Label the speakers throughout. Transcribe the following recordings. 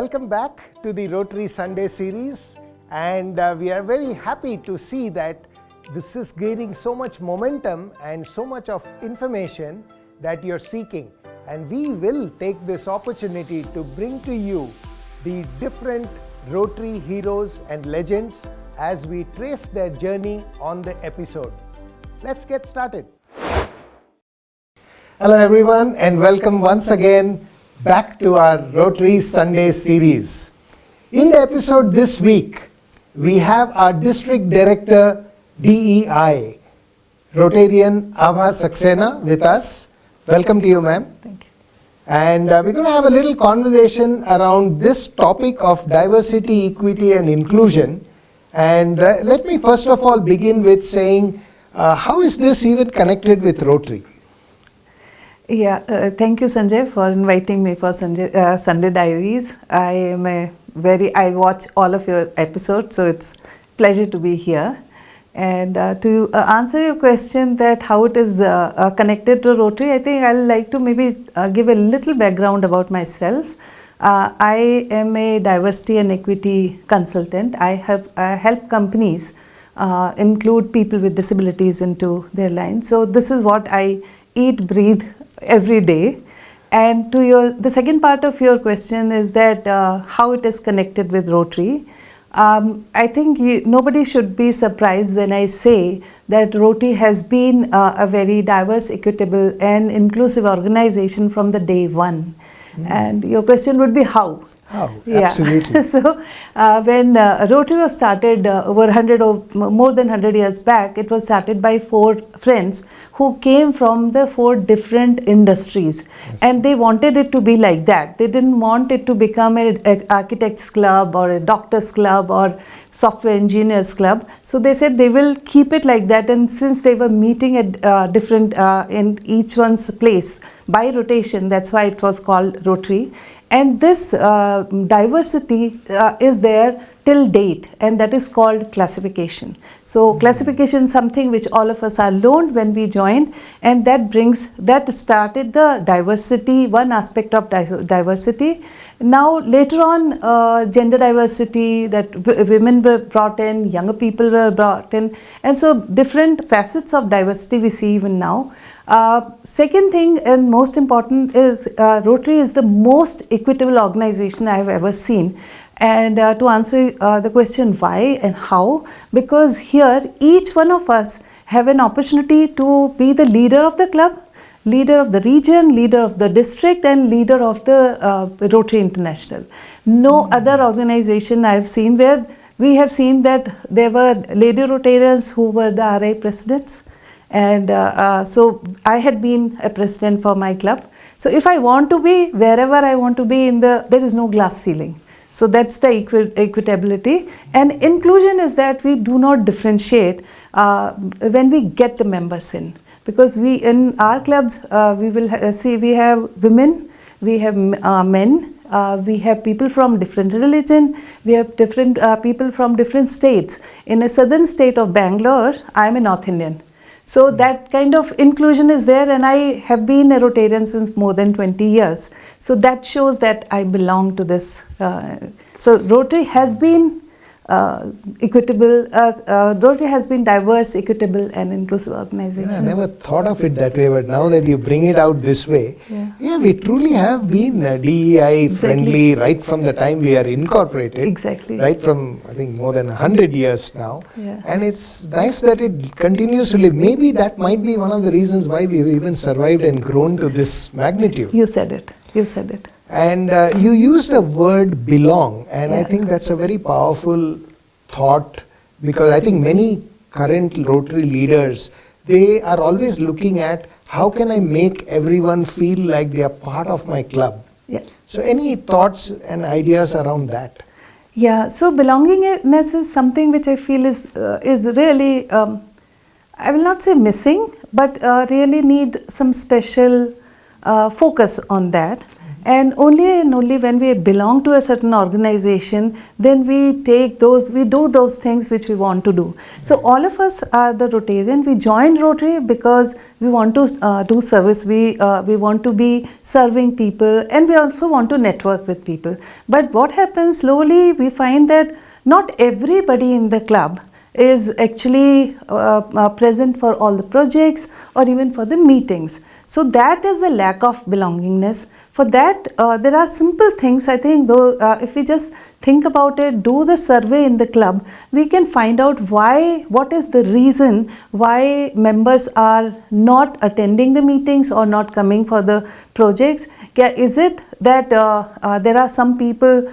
Speaker 1: Welcome back to the Rotary Sunday Series, and we are very happy to see that this is gaining so much momentum and so much of information that you're seeking. And we will take this opportunity to bring to you the different Rotary heroes and legends as we trace their journey on the episode. Let's get started. Hello everyone, and welcome once again back to our Rotary Sunday Series. In the episode this week, we have our District Director DEI, Rotarian Abha Saxena, with us. Welcome to you, ma'am.
Speaker 2: Thank you.
Speaker 1: And we're going to have a little conversation around this topic of diversity, equity and inclusion. And let me first of all begin with saying, how is this even connected with Rotary?
Speaker 2: Yeah, thank you, Sanjay, for inviting me for Sunday Diaries. I watch all of your episodes, so it's a pleasure to be here. And to answer your question that how it is connected to Rotary, I think I'd like to maybe give a little background about myself. I am a diversity and equity consultant. I help companies include people with disabilities into their line. So this is what I eat, breathe every day. And to the second part of your question is that how it is connected with Rotary. I think nobody should be surprised when I say that Rotary has been a very diverse, equitable and inclusive organization from the day one. And your question would be how?
Speaker 1: How? Absolutely.
Speaker 2: So when Rotary was started more than 100 years back, it was started by 4 friends who came from the 4 different industries. Yes. And they wanted it to be like that. They didn't want it to become an architect's club or a doctor's club or software engineers club. So they said they will keep it like that. And since they were meeting at different in each one's place by rotation, that's why it was called Rotary. And this diversity is there till date, and that is called classification. So classification is something which all of us are learned when we joined, and that started the diversity, one aspect of diversity. Now later on, gender diversity, that women were brought in, younger people were brought in, and so different facets of diversity we see even now. Second thing and most important is Rotary is the most equitable organization I have ever seen. And to answer the question why and how, because here each one of us have an opportunity to be the leader of the club, leader of the region, leader of the district and leader of the Rotary International. No other organization I have seen where we have seen that there were lady Rotarians who were the RI presidents. And so I had been a president for my club. So if I want to be wherever I want to be there is no glass ceiling. So that's the equitability. And inclusion is that we do not differentiate when we get the members in. Because in our clubs, we will we have women, we have men, we have people from different religion, we have different people from different states. In a southern state of Bangalore, I am a North Indian. So that kind of inclusion is there, and I have been a Rotarian since more than 20 years. So that shows that I belong to this. So Rotary has been equitable, Rotary has been diverse, equitable and inclusive organization.
Speaker 1: I never thought of it that way, but now that you bring it out this way, we truly have been DEI friendly right from the time we are incorporated.
Speaker 2: Exactly.
Speaker 1: Right from, I think, more than 100 years now.
Speaker 2: Yeah.
Speaker 1: And it's nice that it continues to live. Maybe that might be one of the reasons why we've even survived and grown to this magnitude.
Speaker 2: You said it. You said it.
Speaker 1: And you used a word belong, and I think that's a very powerful thought, because I think many current Rotary leaders, they are always looking at how can I make everyone feel like they are part of my club.
Speaker 2: Yeah.
Speaker 1: So any thoughts and ideas around that?
Speaker 2: Yeah, so belongingness is something which I feel is really, I will not say missing, but really need some special focus on that. And only when we belong to a certain organization, then we do those things which we want to do. So all of us are the Rotarian. We joined Rotary because we want to do service. We want to be serving people, and we also want to network with people. But what happens slowly, we find that not everybody in the club is actually present for all the projects or even for the meetings. So that is the lack of belongingness. For that, there are simple things, I think, though, if we just think about it, do the survey in the club, we can find out what is the reason why members are not attending the meetings or not coming for the projects. Is it that there are some people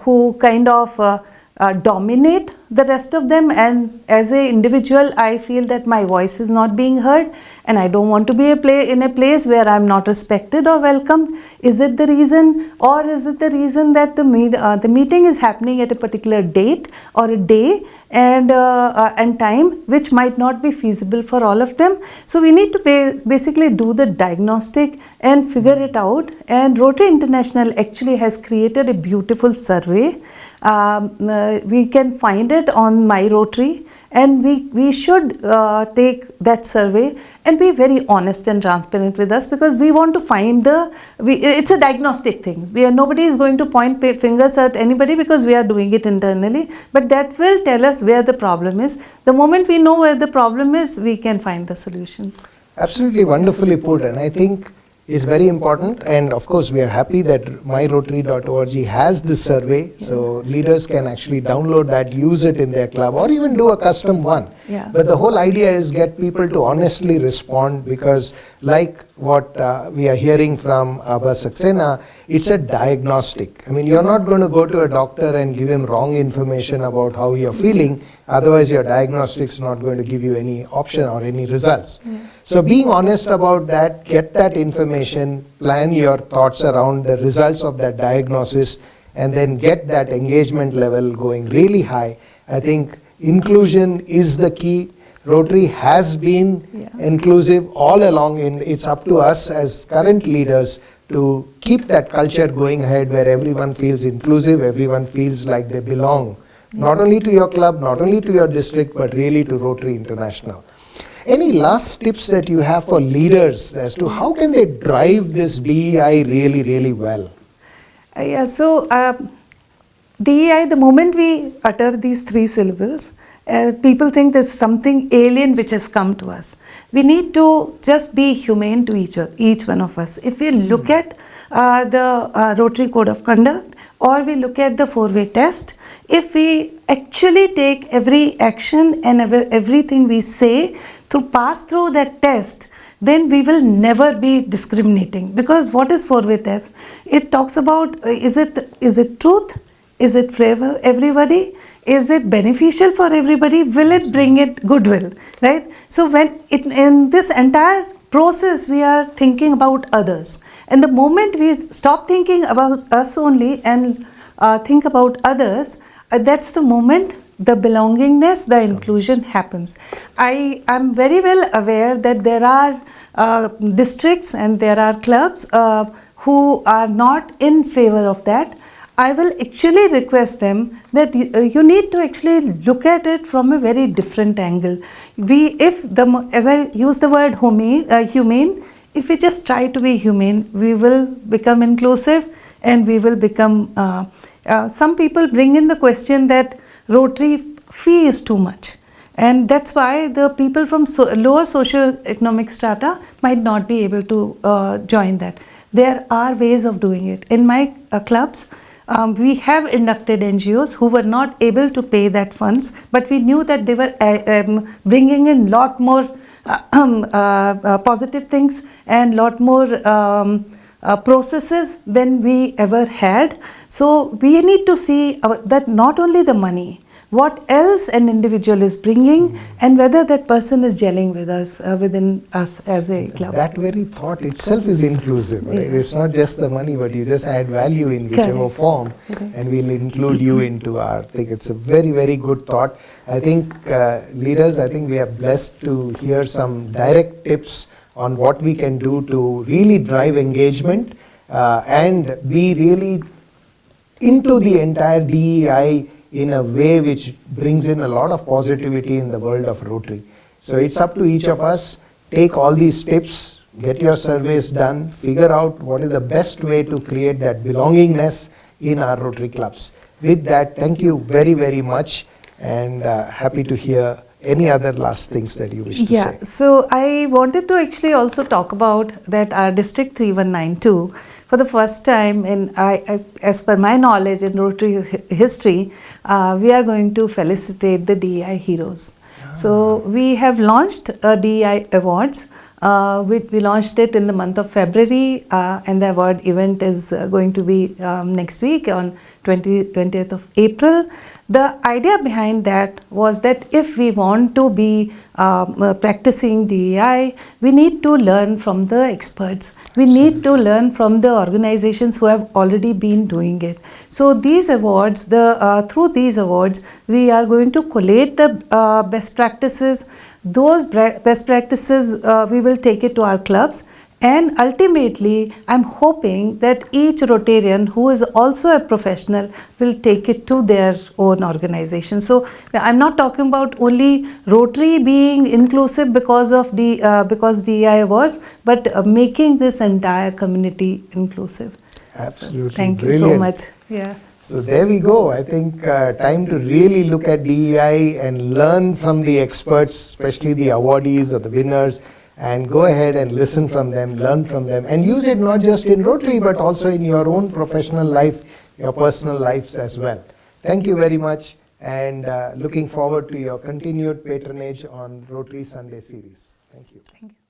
Speaker 2: who kind of dominate the rest of them, and as an individual I feel that my voice is not being heard and I don't want to be in a place where I'm not respected or welcomed? Is it the reason, or is it the reason that the meeting is happening at a particular date or a day and time which might not be feasible for all of them? So we need to basically do the diagnostic and figure it out, and Rotary International actually has created a beautiful survey. We can find it on My Rotary, and we should take that survey and be very honest and transparent with us, because we want to find it's a diagnostic thing. Nobody is going to point fingers at anybody because we are doing it internally, but that will tell us where the problem is. The moment we know where the problem is, we can find the solutions.
Speaker 1: Absolutely wonderfully put, and I think is very important, and of course we are happy that myrotary.org has this survey, so leaders can actually download that, use it in their club, or even do a custom one. But the whole idea is get people to honestly respond, because like what we are hearing from Abha Saxena, it's a diagnostic. I mean, you're not going to go to a doctor and give him wrong information about how you're feeling, otherwise your diagnostic's not going to give you any option or any results. So being honest about that, get that information, plan your thoughts around the results of that diagnosis, and then get that engagement level going really high. I think inclusion is the key. Rotary has been inclusive all along, and it's up to us as current leaders to keep that culture going ahead where everyone feels inclusive, everyone feels like they belong, not only to your club, not only to your district, but really to Rotary International. Any last tips that you have for leaders as to how can they drive this DEI really, really well?
Speaker 2: So DEI, the moment we utter these three syllables, people think there's something alien which has come to us. We need to just be humane to each one of us. If we look at the Rotary Code of Conduct, or we look at the 4-way test, if we actually take every action and everything we say to pass through that test, then we will never be discriminating. Because what is 4-way test? It talks about is it truth? Is it favor everybody? Is it beneficial for everybody? Will it bring it goodwill? Right? So when in this entire process we are thinking about others, and the moment we stop thinking about us only and think about others, that's the moment the belongingness, the inclusion happens. I am very well aware that there are districts and there are clubs who are not in favor of that. I will actually request them that you need to actually look at it from a very different angle. As I use the word humane, if we just try to be humane, we will become inclusive, and we will become, some people bring in the question that Rotary fee is too much. And that's why the people from lower socio-economic strata might not be able to join that. There are ways of doing it. In my clubs, we have inducted NGOs who were not able to pay that funds, but we knew that they were bringing in lot more positive things and lot more processes than we ever had. So we need to see that not only the money, what else an individual is bringing, and whether that person is gelling with us, within us as a club.
Speaker 1: That very thought itself is inclusive. Right? It's not just the money, but you just add value in whichever form, and we'll include you into our thing. It's a very, very good thought. I think leaders, I think we are blessed to hear some direct tips on what we can do to really drive engagement and be really into the entire DEI in a way which brings in a lot of positivity in the world of Rotary. So it's up to each of us. Take all these tips, get your surveys done, figure out what is the best way to create that belongingness in our Rotary clubs. With that, thank you very, very much, and happy to hear any other last things that you wish to say.
Speaker 2: So I wanted to actually also talk about that our District 3192, for the first time in, as per my knowledge in Rotary history, we are going to felicitate the DEI heroes. So we have launched DEI Awards. We launched it in the month of February, and the award event is going to be next week on 20th of April. The idea behind that was that if we want to be practicing DEI, we need to learn from the experts. We need to learn from the organizations who have already been doing it. So these awards, through these awards, we are going to collate the best practices. Those best practices, we will take it to our clubs. And ultimately, I'm hoping that each Rotarian who is also a professional will take it to their own organization. So I'm not talking about only Rotary being inclusive because of because DEI awards, but making this entire community inclusive.
Speaker 1: Absolutely.
Speaker 2: So, thank
Speaker 1: Brilliant.
Speaker 2: you so much. Yeah.
Speaker 1: So there we go. I think time to really look at DEI and learn from the experts, especially the awardees or the winners, and go ahead and listen from them, learn from them, and use it not just in Rotary but also in your own professional life, your personal lives as well. Thank you very much, and looking forward to your continued patronage on Rotary Sunday Series. Thank you.
Speaker 2: Thank you.